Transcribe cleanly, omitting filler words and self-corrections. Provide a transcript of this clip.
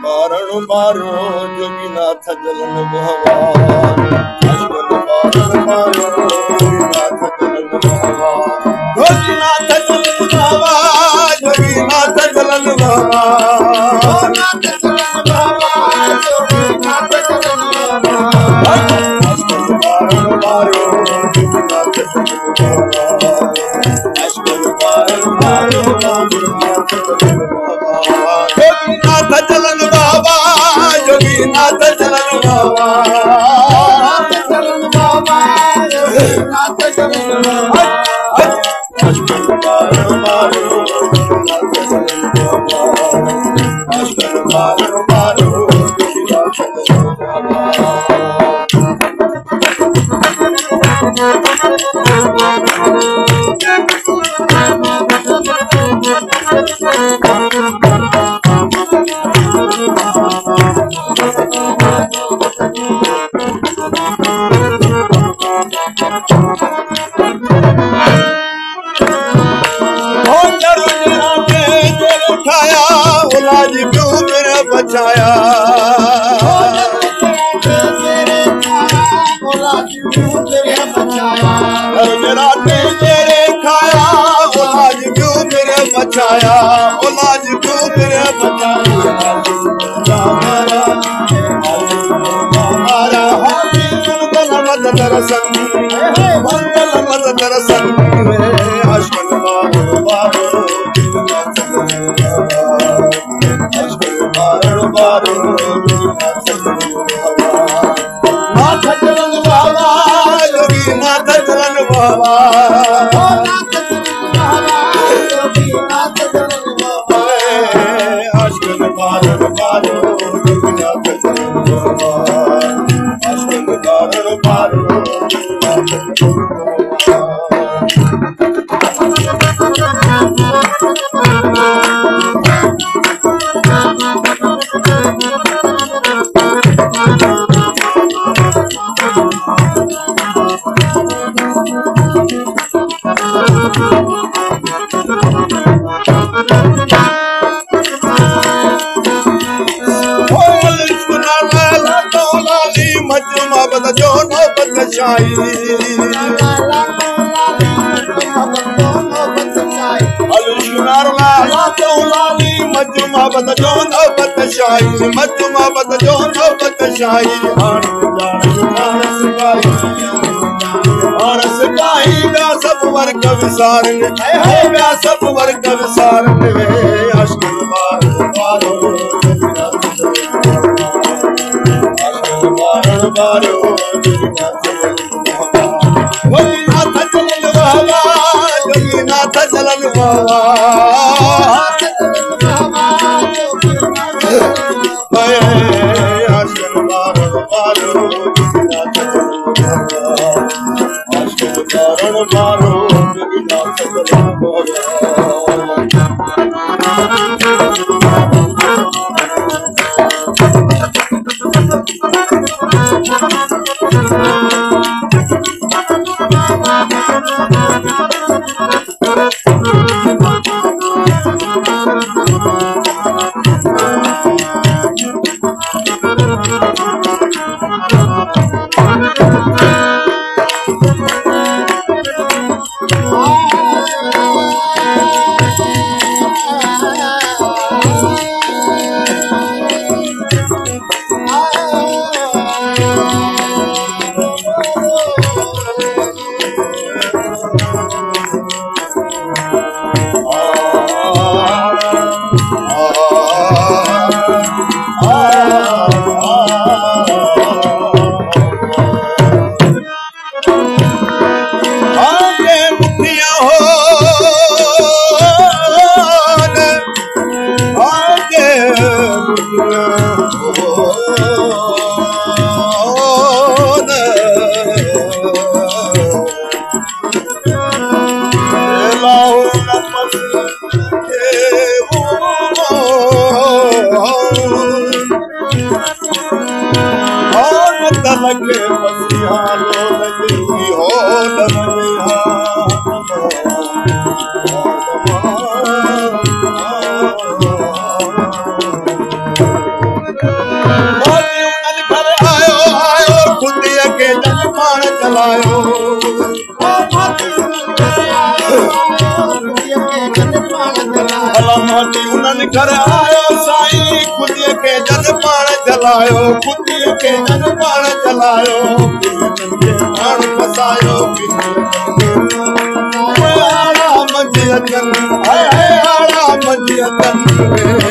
बारण बारो जोगीनाथ जलन भगवान अश्वन बारण बारो जोगीनाथ जलन भगवान जोगीनाथ जलन भगवान जोगीनाथ जलन भगवान जोगीनाथ जलन भगवान अश्वन बारण बारो जोगीनाथ जलन भगवान अश्वन बारण बारो जोगीनाथ जलन भगवान जोगीनाथ जलन बाबा जोगीनाथ जलन बाबा जोगीनाथ जलन बाबा अश्वन बारण बारो जोगीनाथ जलन बाबा अश्वन बारण बारो जोगीनाथ जलन बाबा औलाद क्यों मेरा बचाया मेरा तेरे खाया औलाद क्यों मेरे बचाया औलाद क्यों मेरे बचाया हमारा मत दरसन मत दरसन अश्वन बारो बारो बारो नाथ जलन बाबा जोगीनाथ जलन बाबा जोगीनाथ जलन बाबा अश्वन बारण बारो जोगीनाथ जलन बाबा अश्वन बारण बारो जोगीनाथ जलन जो नौबत शाही अलुशुनार लाला चौलाली मजमा बद जो नौबत शाही मजमा बद जो नौबत शाही और सिपाही व्या सब वर्ग विसारन व्या सब वर्ग विसारन अश्वन बारो बारो बारो जोगीनाथ जलन बाबा जोगीनाथ जलन बाबा अश्वन बारण बारो जोगीनाथ जलन बाबा अश्वन बारण बारो जोगीनाथ जलन बाबा जलायो भला माटी उन्हनि घर आयो साईं खुदीअ खे जन पाण जलायो खुदीअ खे जन पाण जलायो पाण फसायो आड़ा मंझि अचनि आड़ा मंझि अचनि